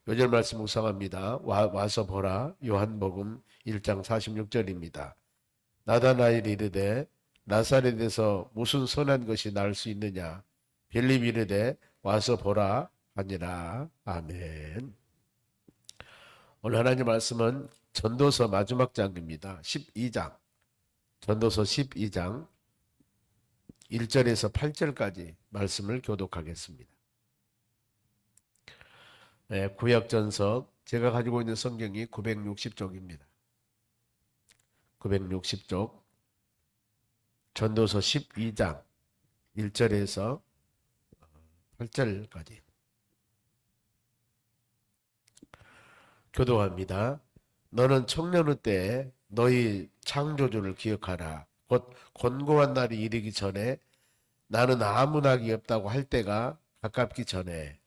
요절 말씀 묵상합니다. 와서 보라. 요한복음 1장 46절입니다. 나다나엘이 이르되 나사렛에서 무슨 선한 것이 날 수 있느냐. 빌립이 이르되 와서 보라 하니라. 아멘. 오늘 하나님 말씀은 전도서 마지막 장입니다. 12장. 전도서 12장 1절에서 8절까지 말씀을 교독하겠습니다. 구약전서 제가 가지고 있는 성경이 960쪽입니다. 960쪽 전도서 12장 1절에서 8절까지 교독합니다. 너는 청년의 때에 너희 창조주를 기억하라. 곧 곤고한 날이 이르기 전에 나는 아무 낙이 없다고 할 때가 가깝기 전에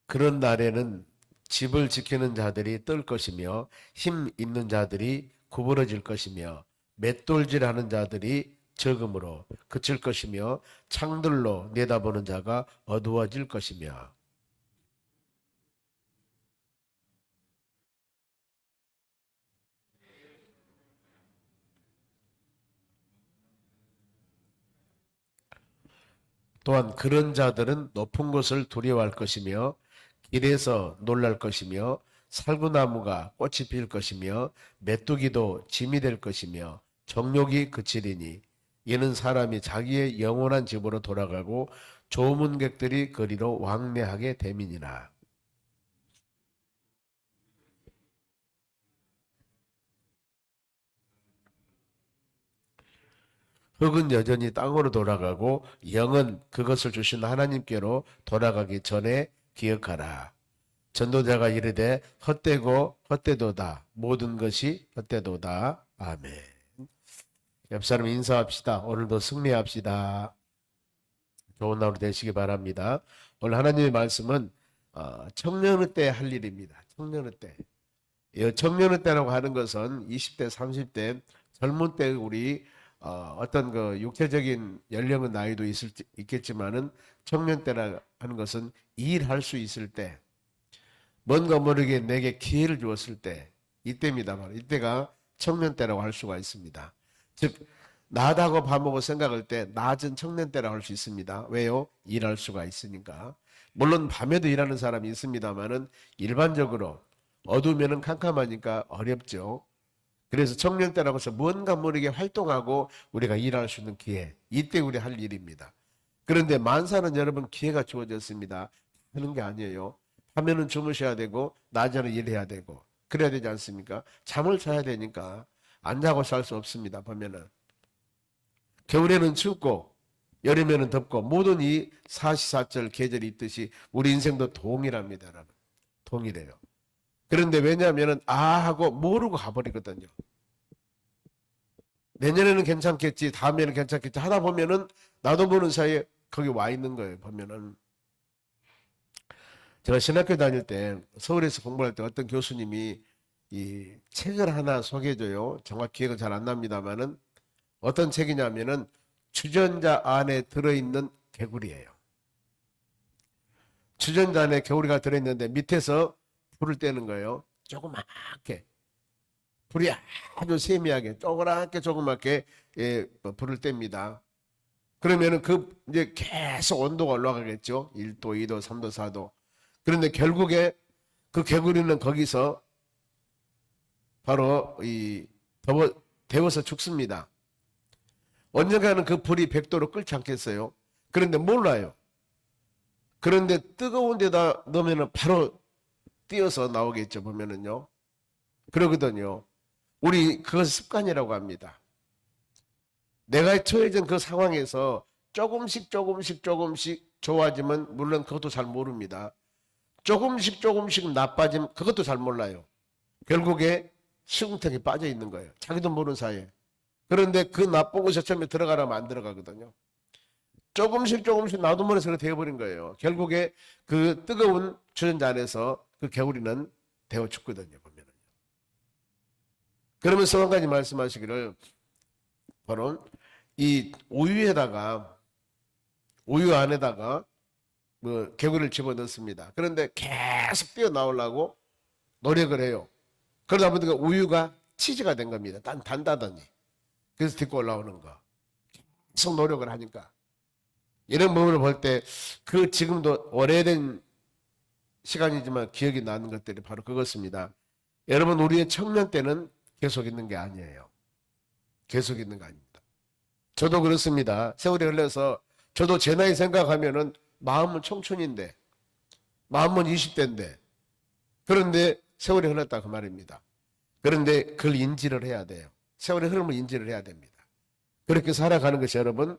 그런 날에는 집을 지키는 자들이 떨 것이며 힘 있는 자들이 구부러질 것이며 맷돌질하는 자들이 적음으로 그칠 것이며 창들로 내다보는 자가 어두워질 것이며 또한 그런 자들은 높은 곳을 두려워할 것이며 길에서 놀랄 것이며 살구나무가 꽃이 필 것이며 메뚜기도 짐이 될 것이며 정욕이 그치리니 이는 사람이 자기의 영원한 집으로 돌아가고 조문객들이 거리로 왕래하게 됨이니라. 흙은 여전히 땅으로 돌아가고 영은 그것을 주신 하나님께로 돌아가기 전에 기억하라. 전도자가 이르되 헛되고 헛되도다. 모든 것이 헛되도다. 아멘. 옆사람 인사합시다. 오늘도 승리합시다. 좋은 하루 되시기 바랍니다. 오늘 하나님의 말씀은 청년의 때 할 일입니다. 청년의 때. 청년의 때라고 하는 것은 20대, 30대 젊은 때 우리 어떤 그 육체적인 연령의 나이도 있겠지만은 청년 때라 하는 것은 일할 수 있을 때, 뭔가 모르게 내게 기회를 주었을 때, 이때입니다. 바로 이때가 청년 때라고 할 수가 있습니다. 즉 나다고 밥 먹고 생각할 때 낮은 청년 때라고 할 수 있습니다. 왜요? 일할 수가 있으니까. 물론 밤에도 일하는 사람이 있습니다만은 일반적으로 어두우면은 캄캄하니까 어렵죠. 그래서 청년 때라고 해서 뭔가 모르게 활동하고 우리가 일할 수 있는 기회, 이때 우리 할 일입니다. 그런데 만사는 여러분 기회가 주어졌습니다. 하는 게 아니에요. 밤에는 주무셔야 되고 낮에는 일해야 되고 그래야 되지 않습니까? 잠을 자야 되니까 안 자고 살 수 없습니다. 밤에는. 겨울에는 춥고 여름에는 덥고 모든 이 사시사철 계절이 있듯이 우리 인생도 동일합니다. 여러분. 동일해요. 그런데 왜냐하면 하고 모르고 가버리거든요. 내년에는 괜찮겠지, 다음에는 괜찮겠지 하다 보면은 나도 모르는 사이에 거기 와 있는 거예요. 보면은 제가 신학교 다닐 때 서울에서 공부할 때 어떤 교수님이 이 책을 하나 소개해줘요. 정확히 기억은 잘 안 납니다만은 어떤 책이냐면은 주전자 안에 들어있는 개구리예요. 주전자 안에 개구리가 들어있는데 밑에서 불을 떼는 거예요. 조그맣게. 불이 아주 세미하게, 조그맣게 조그맣게 불을 뗍니다. 그러면은 이제 계속 온도가 올라가겠죠. 1도, 2도, 3도, 4도. 그런데 결국에 그 개구리는 거기서 바로 데워서 죽습니다. 언젠가는 그 불이 100도로 끓지 않겠어요? 그런데 몰라요. 그런데 뜨거운 데다 넣으면 바로 띄어서 나오겠죠. 보면은요. 그러거든요. 우리 그것을 습관이라고 합니다. 내가 처해진 그 상황에서 조금씩 좋아지면 물론 그것도 잘 모릅니다. 조금씩 나빠지면 그것도 잘 몰라요. 결국에 시궁탕에 빠져 있는 거예요. 자기도 모르는 사이에. 그런데 그 나쁜 곳에 처음에 들어가라면 안 들어가거든요. 조금씩 나도 모르게 그렇게 되어버린 거예요. 결국에 그 뜨거운 주전자 안에서 그 개구리는 데워 죽거든요. 보면은. 그러면서 한 가지 말씀하시기를 바로 이 우유 안에다가 뭐 개구리를 집어넣습니다. 그런데 계속 뛰어나오려고 노력을 해요. 그러다 보니까 우유가 치즈가 된 겁니다. 단다더니. 그래서 딛고 올라오는 거. 계속 노력을 하니까. 이런 부분을 볼 때 그 지금도 오래된 시간이지만 기억이 나는 것들이 바로 그것입니다. 여러분, 우리의 청년 때는 계속 있는 게 아니에요. 계속 있는 거 아닙니다. 저도 그렇습니다. 세월이 흘러서 저도 제 나이 생각하면은 마음은 청춘인데, 마음은 20대인데, 그런데 세월이 흘렀다 그 말입니다. 그런데 그걸 인지를 해야 돼요. 세월의 흐름을 인지를 해야 됩니다. 그렇게 살아가는 것이 여러분,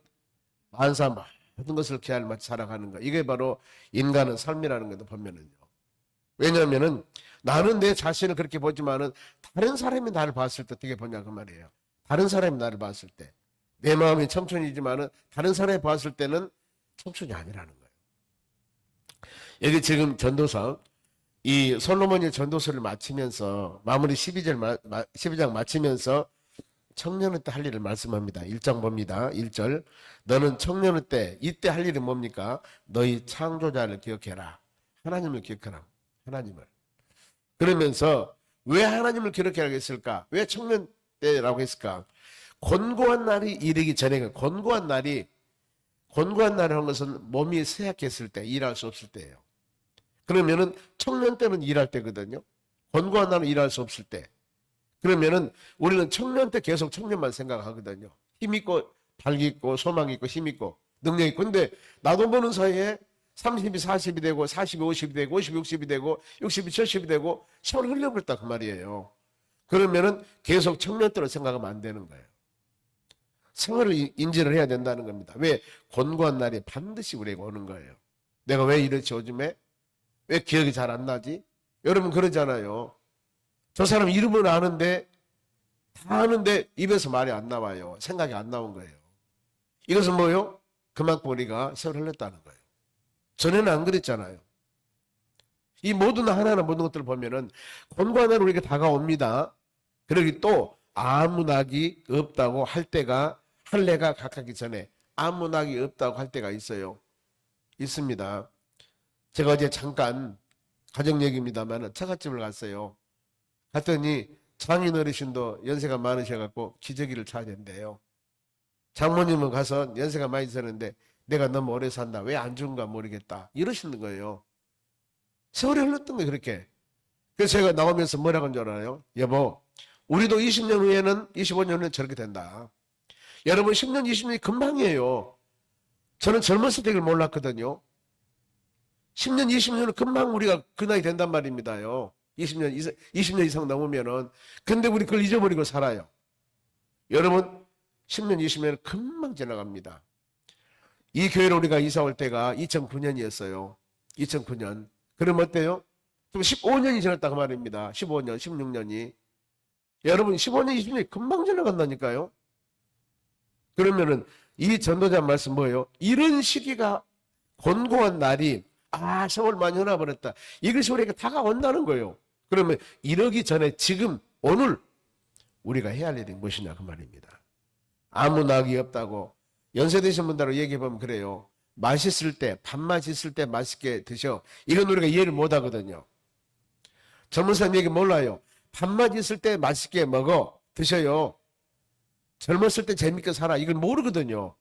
만사 모든 것을 기할맞이 살아가는 거. 이게 바로 인간의 삶이라는 것도 보면은요. 왜냐하면은 나는 내 자신을 그렇게 보지만은 다른 사람이 나를 봤을 때 어떻게 보냐 그 말이에요. 다른 사람이 나를 봤을 때 내 마음이 청춘이지만은 다른 사람이 봤을 때는 청춘이 아니라는 거예요. 여기 지금 전도서 이 솔로몬이 전도서를 마치면서 마무리 12장 마치면서 청년의 때 할 일을 말씀합니다. 1장 봅니다. 1절 너는 청년의 때 이때 할 일이 뭡니까? 너희 창조자를 기억해라. 하나님을 기억하라. 하나님을. 그러면서 왜 하나님을 기억하라고 했을까? 왜 청년 때라고 했을까? 곤고한 날이 이르기 전에 곤고한 날이라는 것은 몸이 쇠약했을 때 일할 수 없을 때예요. 그러면은 청년 때는 일할 때거든요. 곤고한 날은 일할 수 없을 때. 그러면은 우리는 청년 때 계속 청년만 생각하거든요. 힘 있고 발기 있고 소망 있고 힘 있고 능력 있고. 근데 나도 보는 사이에 30이 40이 되고 40이 50이 되고 50이 60이 되고 60이 70이 되고 세월이 흘려버렸다 그 말이에요. 그러면은 계속 청년 때로 생각하면 안 되는 거예요. 세월을 인지를 해야 된다는 겁니다. 왜? 곤고한 날이 반드시 우리에게 오는 거예요. 내가 왜 이렇지 요즘에? 왜 기억이 잘 안 나지? 여러분 그러잖아요. 저 사람 이름은 아는데 다 아는데 입에서 말이 안 나와요. 생각이 안 나온 거예요. 이것은 뭐요? 그만큼 우리가 세월을 흘렸다는 거예요. 전에는 안 그랬잖아요. 이 모든 하나하나 모든 것들을 보면은 곤고한 날 우리에게 다가옵니다. 그러기 또 아무 낙이 없다고 할 때가 할 해가 가깝기 전에 아무 낙이 없다고 할 때가 있어요. 있습니다. 제가 어제 잠깐 가정 얘기입니다만 처갓집을 갔어요. 갔더니 장인 어르신도 연세가 많으셔갖고 기저귀를 차야 된대요. 장모님은 가서 연세가 많이 드셨는데 내가 너무 오래 산다. 왜 안 죽은가 모르겠다. 이러시는 거예요. 세월이 흘렀던 거예요. 그렇게. 그래서 제가 나오면서 뭐라고 한 줄 알아요? 여보, 우리도 20년 후에는 25년 후에는 저렇게 된다. 여러분 10년 20년이 금방이에요. 저는 젊었을 때 이걸 몰랐거든요. 10년 20년은 금방 우리가 그 나이 된단 말입니다요. 20년 이상 넘으면은. 근데 우리 그걸 잊어버리고 살아요. 여러분 10년 20년은 금방 지나갑니다. 이 교회로 우리가 이사 올 때가 2009년이었어요. 2009년. 그럼 어때요? 좀 15년이 지났다 그 말입니다. 15년, 16년이. 여러분 15년, 20년이 금방 지나간다니까요. 그러면은 이 전도자 말씀 뭐예요? 이런 시기가 곤고한 날이 세월 많이 흘러버렸다. 이것이 우리에게 다가온다는 거예요. 그러면 이러기 전에 지금 오늘 우리가 해야 할 일이 무엇이냐 그 말입니다. 아무 낙이 없다고 연세 드신 분들하고 얘기해보면 그래요. 맛있을 때 밥맛 있을 때 맛있게 드셔. 이건 우리가 이해를 못하거든요. 젊은 사람 얘기 몰라요. 밥맛 있을 때 맛있게 먹어 드셔요. 젊었을 때 재밌게 살아. 이걸 모르거든요.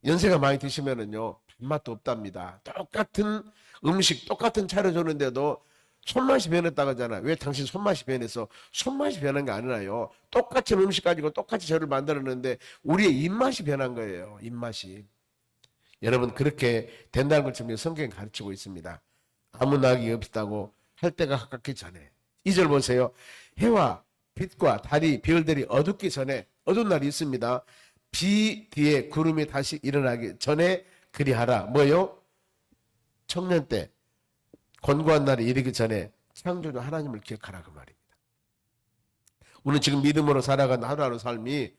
연세가 많이 드시면은요 밥맛도 없답니다. 똑같은 음식 똑같은 차려줬는데도 손맛이 변했다고 하잖아요. 왜 당신 손맛이 변해서? 손맛이 변한 게 아니라요. 똑같은 음식 가지고 똑같이 저를 만들었는데 우리의 입맛이 변한 거예요. 입맛이. 여러분 그렇게 된다는 걸 지금 성경이 가르치고 있습니다. 아무 낙이 없다고 할 때가 가깝기 전에. 2절 보세요. 해와 빛과 달이 별들이 어둡기 전에 어두운 날이 있습니다. 비 뒤에 구름이 다시 일어나기 전에 그리하라. 뭐요? 청년 때 곤고한 날이 이르기 전에 창조주 하나님을 기억하라 그 말입니다. 우리는 지금 믿음으로 살아가는 하루하루 삶이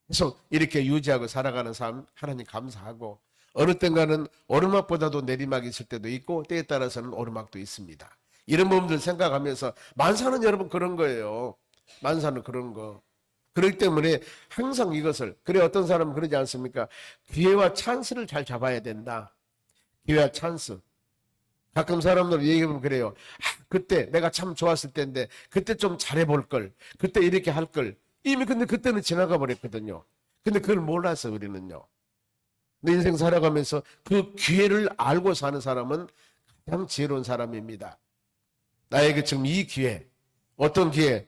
계속 이렇게 유지하고 살아가는 삶 하나님 감사하고 어느 땐가는 오르막보다도 내리막이 있을 때도 있고 때에 따라서는 오르막도 있습니다. 이런 부분들 생각하면서 만사는 여러분 그런 거예요. 만사는 그런 거. 그렇기 때문에 항상 이것을, 그래 어떤 사람은 그러지 않습니까? 기회와 찬스를 잘 잡아야 된다. 기회와 찬스. 가끔 사람들 얘기하면 그래요. 아, 그때 내가 참 좋았을 때인데 그때 좀 잘해볼 걸. 그때 이렇게 할 걸. 이미 근데 그때는 지나가 버렸거든요. 근데 그걸 몰라서 우리는요. 내 인생 살아가면서 그 기회를 알고 사는 사람은 가장 지혜로운 사람입니다. 나에게 지금 이 기회, 어떤 기회,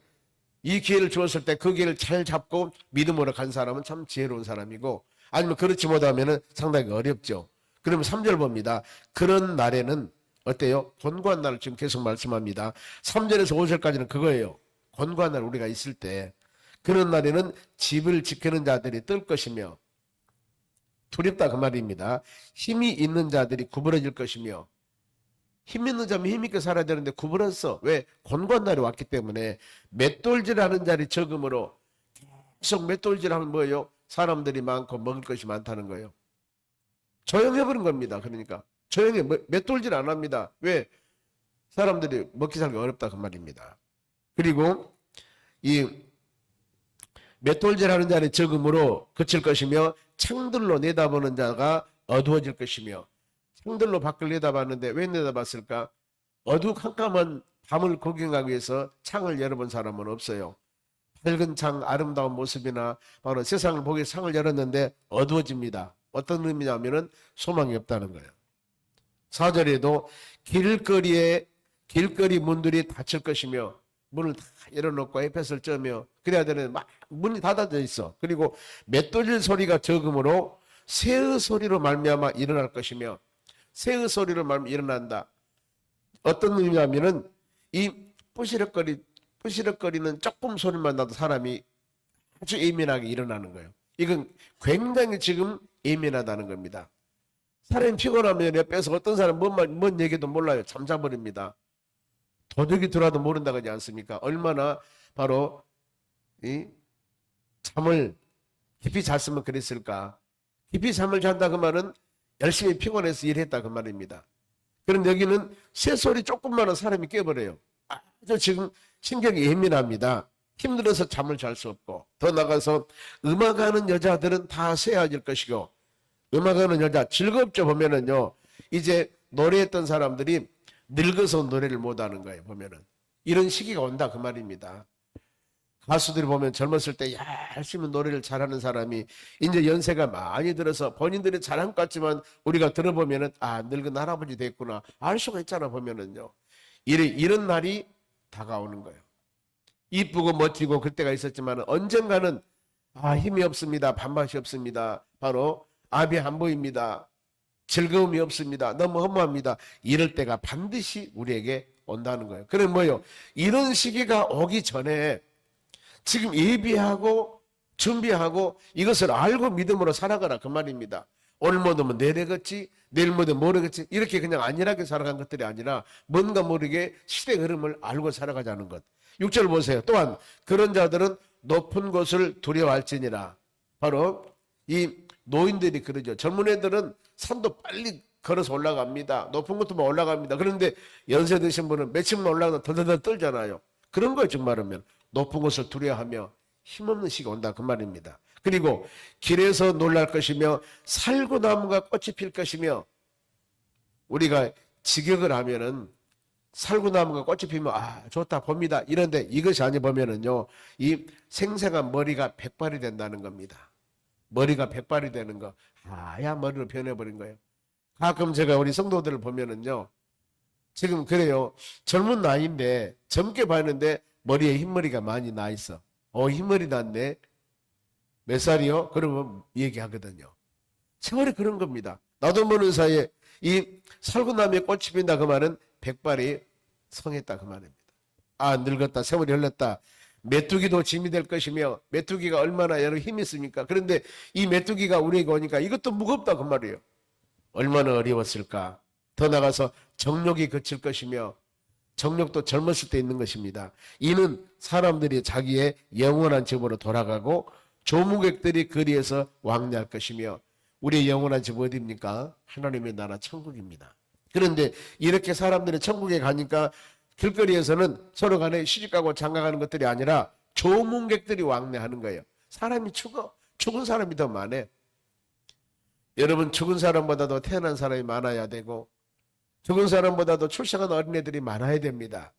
이 기회를 주었을 때 그 기회를 잘 잡고 믿음으로 간 사람은 참 지혜로운 사람이고, 아니면 그렇지 못하면 상당히 어렵죠. 그러면 3절 봅니다. 그런 날에는 어때요? 곤고한 날을 지금 계속 말씀합니다. 3절에서 5절까지는 그거예요. 곤고한 날 우리가 있을 때, 그런 날에는 집을 지키는 자들이 뜰 것이며, 두렵다 그 말입니다. 힘이 있는 자들이 구부러질 것이며, 힘 있는 자면 힘있게 살아야 되는데 구부렸어. 왜? 곤고한 날이 왔기 때문에. 맷돌질하는 자리 적음으로 계속 맷돌질하면 뭐예요? 사람들이 많고 먹을 것이 많다는 거예요. 조용해버린 겁니다. 그러니까 조용해. 맷돌질 안 합니다. 왜? 사람들이 먹기 살기 어렵다 그 말입니다. 그리고 이 맷돌질하는 자리 적음으로 그칠 것이며, 창들로 내다보는 자가 어두워질 것이며. 창들로 밖을 내다봤는데 왜 내다봤을까? 어두컴컴한 밤을 구경하기 위해서 창을 열어본 사람은 없어요. 밝은 창, 아름다운 모습이나 바로 세상을 보기 위해서 창을 열었는데 어두워집니다. 어떤 의미냐면은 소망이 없다는 거예요. 4절에도 길거리 문들이 닫힐 것이며, 문을 다 열어놓고 햇볕을 쬐며 그래야 되는데 막 문이 닫아져 있어. 그리고 맷돌질 소리가 적음으로 새의 소리로 말미암아 일어날 것이며, 새의 소리로 말미암아 일어난다. 어떤 의미냐면은 이 뿌시럭거리는 조금 소리만 나도 사람이 아주 예민하게 일어나는 거예요. 이건 굉장히 지금 예민하다는 겁니다. 사람이 피곤하면 옆에서 어떤 사람 뭔 얘기도 몰라요. 잠자버립니다. 도둑이 들어와도 모른다 그러지 않습니까? 얼마나 바로 이 잠을 깊이 잤으면 그랬을까. 깊이 잠을 잔다 그 말은 열심히 피곤해서 일했다 그 말입니다. 그런데 여기는 새소리 조금만 하면 사람이 깨버려요. 아주 지금 신경이 예민합니다. 힘들어서 잠을 잘 수 없고, 더 나가서 음악하는 여자들은 다 쇠해질 것이고, 음악하는 여자 즐겁죠. 보면은요, 이제 노래했던 사람들이 늙어서 노래를 못하는 거예요. 보면은 이런 시기가 온다 그 말입니다. 가수들이 보면 젊었을 때 열심히 노래를 잘하는 사람이 이제 연세가 많이 들어서 본인들이 잘한 것 같지만 우리가 들어보면은 아, 늙은 할아버지 됐구나 알 수가 있잖아. 보면은요, 이런 날이 다가오는 거예요. 이쁘고 멋지고 그때가 있었지만 언젠가는 아, 힘이 없습니다. 밥맛이 없습니다. 바로 앞이 안 보입니다. 즐거움이 없습니다. 너무 허무합니다. 이럴 때가 반드시 우리에게 온다는 거예요. 그럼 뭐예요? 이런 시기가 오기 전에 지금 예비하고 준비하고 이것을 알고 믿음으로 살아가라 그 말입니다. 오늘 못하면 내일겠지, 내일 못하면 모레겠지, 이렇게 그냥 안일하게 살아간 것들이 아니라 뭔가 모르게 시대 흐름을 알고 살아가자는 것. 6절 보세요. 또한 그런 자들은 높은 곳을 두려워할지니라. 바로 이 노인들이 그러죠. 젊은 애들은 산도 빨리 걸어서 올라갑니다. 높은 곳도 올라갑니다. 그런데 연세 드신 분은 며칠만 올라가다 덜덜덜 떨잖아요. 그런 거예요. 즉 말하면 높은 곳을 두려워하며 힘없는 시기가 온다 그 말입니다. 그리고 길에서 놀랄 것이며 살구나무가 꽃이 필 것이며, 우리가 직역을 하면은 살구나무가 꽃이 피면 아 좋다 봅니다 이런데 이것이 아니 보면은요, 이 생생한 머리가 백발이 된다는 겁니다. 머리가 백발이 되는 거, 하얀 머리로 변해버린 거예요. 가끔 제가 우리 성도들을 보면은요, 지금 그래요. 젊은 나이인데 젊게 봤는데 머리에 흰머리가 많이 나 있어. 흰머리 났네. 몇 살이요? 그러면 얘기하거든요. 세월이 그런 겁니다. 나도 모르는 사이에 이 살구나무에 꽃이 핀다 그 말은 백발이 성했다 그 말입니다. 아, 늙었다, 세월이 흘렀다. 메뚜기도 짐이 될 것이며, 메뚜기가 얼마나 여러 힘이 있습니까? 그런데 이 메뚜기가 우리에게 오니까 이것도 무겁다 그 말이에요. 얼마나 어려웠을까. 더 나가서 정욕이 그칠 것이며, 정욕도 젊었을 때 있는 것입니다. 이는 사람들이 자기의 영원한 집으로 돌아가고 조무객들이 거리에서 왕래할 것이며, 우리의 영원한 집 어디입니까? 하나님의 나라 천국입니다. 그런데 이렇게 사람들이 천국에 가니까 길거리에서는 서로 간에 시집가고 장가가는 것들이 아니라 조문객들이 왕래하는 거예요. 사람이 죽어. 죽은 사람이 더 많아요. 여러분, 죽은 사람보다도 태어난 사람이 많아야 되고 죽은 사람보다도 출생한 어린애들이 많아야 됩니다.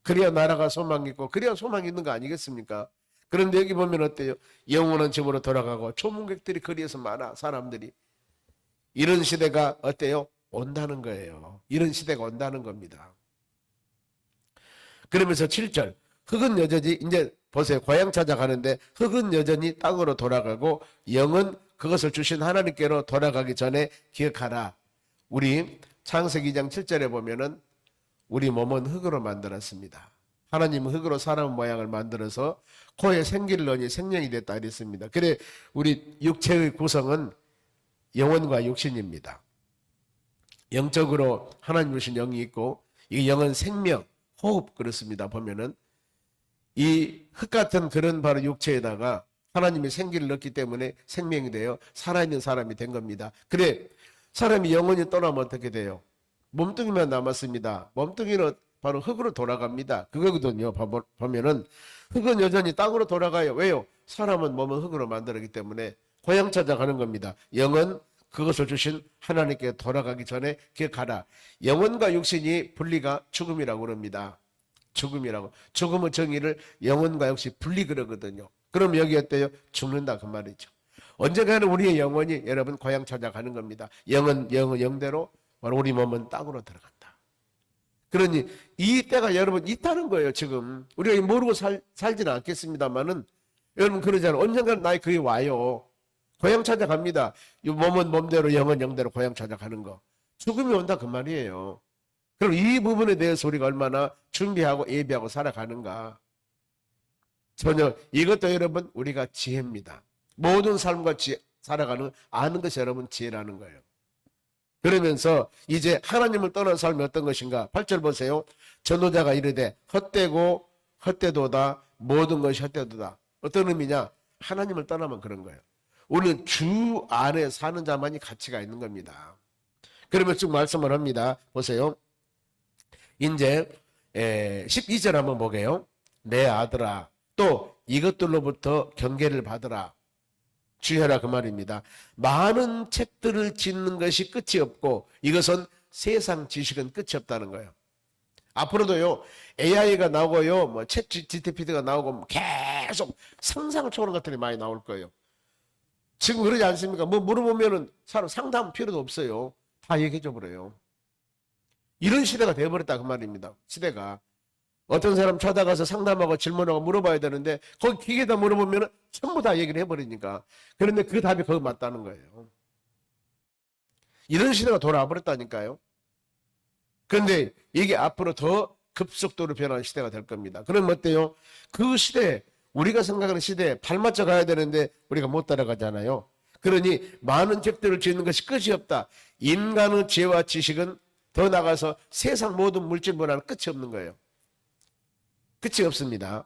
그래야 나라가 소망이 있고 그래야 소망이 있는 거 아니겠습니까? 그런데 여기 보면 어때요? 영원한 집으로 돌아가고 조문객들이 거리에서 많아. 사람들이. 이런 시대가 어때요? 온다는 거예요. 이런 시대가 온다는 겁니다. 그러면서 7절, 흙은 여전히, 이제 보세요. 고향 찾아가는데 흙은 여전히 땅으로 돌아가고 영은 그것을 주신 하나님께로 돌아가기 전에 기억하라. 우리 창세기 2장 7절에 보면은 우리 몸은 흙으로 만들었습니다. 하나님은 흙으로 사람 모양을 만들어서 코에 생기를 넣으니 생명이 됐다 이랬습니다. 그래 우리 육체의 구성은 영혼과 육신입니다. 영적으로 하나님 주신 영이 있고 이 영은 생명, 호흡 그렇습니다. 보면은 이 흙 같은 그런 바로 육체에다가 하나님이 생기를 넣기 때문에 생명이 되어 살아있는 사람이 된 겁니다. 그래 사람이 영혼이 떠나면 어떻게 돼요? 몸뚱이만 남았습니다. 몸뚱이는 바로 흙으로 돌아갑니다. 그거거든요. 보면은 흙은 여전히 땅으로 돌아가요. 왜요? 사람은 몸은 흙으로 만들었기 때문에 고향 찾아가는 겁니다. 영은 그것을 주신 하나님께 돌아가기 전에 기억하라. 영혼과 육신이 분리가 죽음이라고 그럽니다. 죽음이라고. 죽음의 정의를 영혼과 육신이 분리 그러거든요. 그럼 여기 어때요? 죽는다 그 말이죠. 언젠가는 우리의 영혼이 여러분 고향 찾아가는 겁니다. 영은 영대로 바로 우리 몸은 땅으로 들어간다. 그러니 이 때가 여러분 있다는 거예요. 지금 우리가 모르고 살지는 않겠습니다만은 여러분 그러잖아요. 언젠가는 나의 그게 와요. 고향 찾아갑니다. 이 몸은 몸대로 영은 영대로 고향 찾아가는 거. 죽음이 온다 그 말이에요. 그럼 이 부분에 대해서 우리가 얼마나 준비하고 예비하고 살아가는가. 전혀 이것도 여러분 우리가 지혜입니다. 모든 삶과 살아가는 아는 것이 여러분 지혜라는 거예요. 그러면서 이제 하나님을 떠난 삶이 어떤 것인가. 8절 보세요. 전도자가 이르되 헛되고 헛되도다 모든 것이 헛되도다. 어떤 의미냐. 하나님을 떠나면 그런 거예요. 우리는 주 안에 사는 자만이 가치가 있는 겁니다. 그러면 쭉 말씀을 합니다. 보세요. 이제 12절 한번 보게요. 내 아들아 또 이것들로부터 경계를 받으라. 주의하라 그 말입니다. 많은 책들을 짓는 것이 끝이 없고 이것은 세상 지식은 끝이 없다는 거예요. 앞으로도요 AI가 나오고요 뭐 챗 GPT가 나오고 계속 상상을 초월한 것들이 많이 나올 거예요. 지금 그러지 않습니까? 뭐 물어보면은 사람 상담 필요도 없어요. 다 얘기해줘 버려요. 이런 시대가 되어버렸다 그 말입니다. 시대가. 어떤 사람 찾아가서 상담하고 질문하고 물어봐야 되는데 거기 기계에다 물어보면 전부 다 얘기를 해버리니까. 그런데 그 답이 거기 맞다는 거예요. 이런 시대가 돌아와 버렸다니까요. 그런데 이게 앞으로 더 급속도로 변하는 시대가 될 겁니다. 그럼 어때요? 그 시대에 우리가 생각하는 시대에 발맞춰 가야 되는데 우리가 못 따라가잖아요. 그러니 많은 책들을 짓는 것이 끝이 없다. 인간의 지혜와 지식은 더 나가서 세상 모든 물질보다는 끝이 없는 거예요. 끝이 없습니다.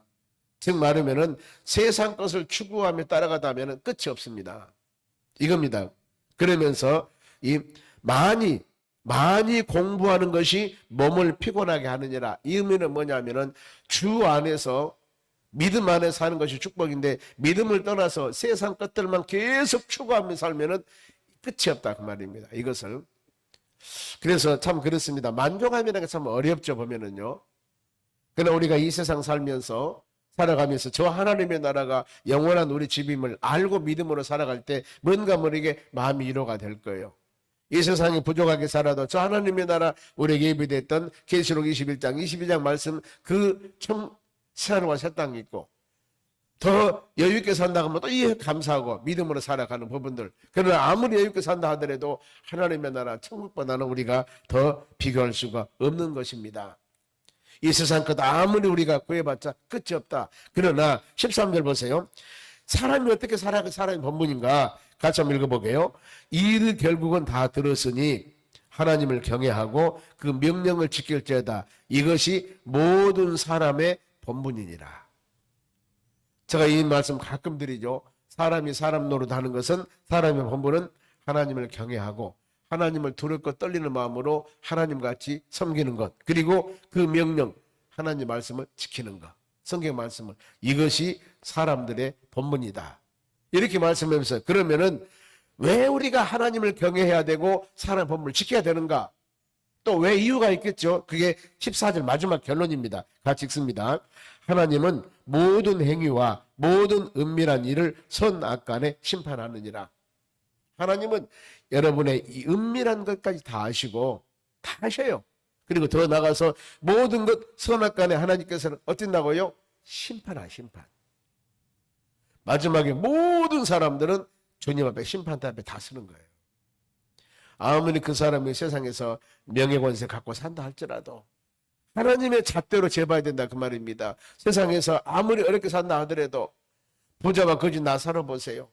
즉 말하면은 세상 것을 추구하며 따라가다 하면은 끝이 없습니다. 이겁니다. 그러면서 이 많이 공부하는 것이 몸을 피곤하게 하느니라. 이 의미는 뭐냐면은 주 안에서 믿음 안에 사는 것이 축복인데 믿음을 떠나서 세상 것들만 계속 추구하며 살면은 끝이 없다 그 말입니다. 이것을. 그래서 참 그렇습니다. 만족함이라는 게 참 어렵죠 보면은요. 그러나 우리가 이 세상 살면서 살아가면서 저 하나님의 나라가 영원한 우리 집임을 알고 믿음으로 살아갈 때 뭔가 모르게 마음이 위로가 될 거예요. 이 세상이 부족하게 살아도 저 하나님의 나라 우리에게 예비됐던 계시록 21장 22장 말씀 그 새하늘과 새 땅이 있고 더 여유있게 산다 하면 또 이 감사하고 믿음으로 살아가는 부분들. 그러나 아무리 여유있게 산다 하더라도 하나님의 나라 천국보다는 우리가 더 비교할 수가 없는 것입니다. 이 세상 것 아무리 우리가 구해봤자 끝이 없다. 그러나 13절 보세요. 사람이 어떻게 사람이 본분인가 같이 한번 읽어보게요. 이를 결국은 다 들었으니 하나님을 경외하고 그 명령을 지킬지어다. 이것이 모든 사람의 본분이니라. 제가 이 말씀 가끔 드리죠. 사람이 사람 노릇하는 것은 사람의 본분은 하나님을 경외하고 하나님을 두렵고 떨리는 마음으로 하나님같이 섬기는 것. 그리고 그 명령 하나님 말씀을 지키는 것. 성경 말씀을. 이것이 사람들의 본분이다. 이렇게 말씀하면서 그러면은 왜 우리가 하나님을 경외해야 되고 사람의 본분을 지켜야 되는가? 또 왜 이유가 있겠죠? 그게 14절 마지막 결론입니다. 같이 읽습니다. 하나님은 모든 행위와 모든 은밀한 일을 선악간에 심판하느니라. 하나님은 여러분의 이 은밀한 것까지 다 아시고 다 아셔요. 그리고 더 나가서 모든 것 선악간에 하나님께서는 어쩐다고요? 심판. 마지막에 모든 사람들은 주님 앞에 심판대 앞에 다 서는 거예요. 아무리 그 사람이 세상에서 명예권세 갖고 산다 할지라도 하나님의 잣대로 재봐야 된다 그 말입니다. 세상에서 아무리 어렵게 산다 하더라도 부자와 거지 나사로 보세요.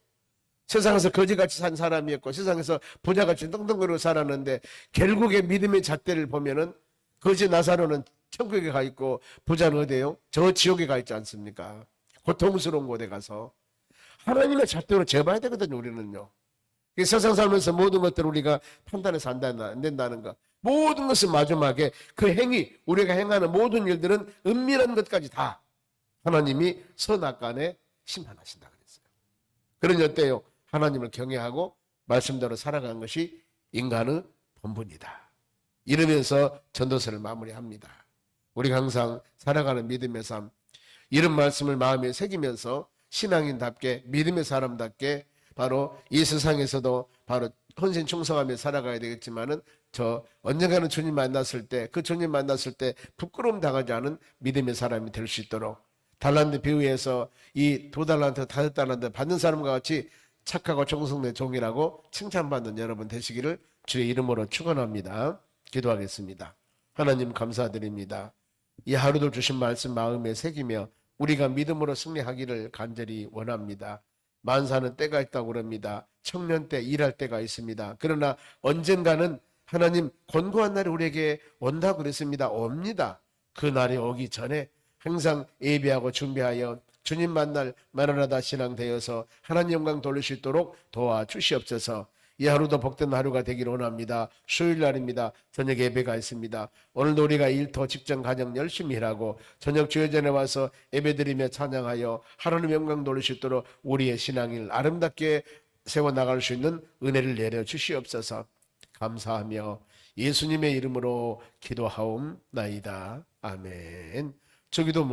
세상에서 거지같이 산 사람이었고 세상에서 부자같이 떵떵거리고 살았는데 결국에 믿음의 잣대를 보면은 거지 나사로는 천국에 가 있고 부자는 어디에요? 저 지옥에 가 있지 않습니까? 고통스러운 곳에 가서 하나님의 잣대로 재봐야 되거든요. 우리는요. 세상 살면서 모든 것들을 우리가 판단해서 안 된다는 거. 모든 것은 마지막에 그 행위, 우리가 행하는 모든 일들은 은밀한 것까지 다 하나님이 선악간에 심판하신다 그랬어요. 그러니 어때요? 하나님을 경외하고 말씀대로 살아가는 것이 인간의 본분이다. 이러면서 전도서를 마무리합니다. 우리가 항상 살아가는 믿음의 삶, 이런 말씀을 마음에 새기면서 신앙인답게 믿음의 사람답게 바로 이 세상에서도 바로 헌신 충성하며 살아가야 되겠지만은 저 언젠가는 주님 만났을 때 그 주님 만났을 때 부끄러움 당하지 않은 믿음의 사람이 될 수 있도록 달란트 비유에서 이 2달란트 5달란트 받는 사람과 같이 착하고 정성된 종이라고 칭찬받는 여러분 되시기를 주의 이름으로 축원합니다. 기도하겠습니다. 하나님 감사드립니다. 이 하루도 주신 말씀 마음에 새기며 우리가 믿음으로 승리하기를 간절히 원합니다. 만사는 때가 있다고 그럽니다. 청년 때 일할 때가 있습니다. 그러나 언젠가는 하나님 권고한 날이 우리에게 온다고 그랬습니다. 옵니다. 그 날이 오기 전에 항상 예비하고 준비하여 주님 만날 마라나다 신앙 되어서 하나님 영광 돌릴 수 있도록 도와주시옵소서. 이 하루도 복된 하루가 되기를 원합니다. 수요일 날입니다. 저녁 예배가 있습니다. 오늘도 우리가 일터 직장 가정 열심히 일하고 저녁 주여전에 와서 예배드리며 찬양하여 하나님 영광 돌릴 수 있도록 우리의 신앙을 아름답게 세워나갈 수 있는 은혜를 내려 주시옵소서. 감사하며 예수님의 이름으로 기도하옵나이다. 아멘. 저기도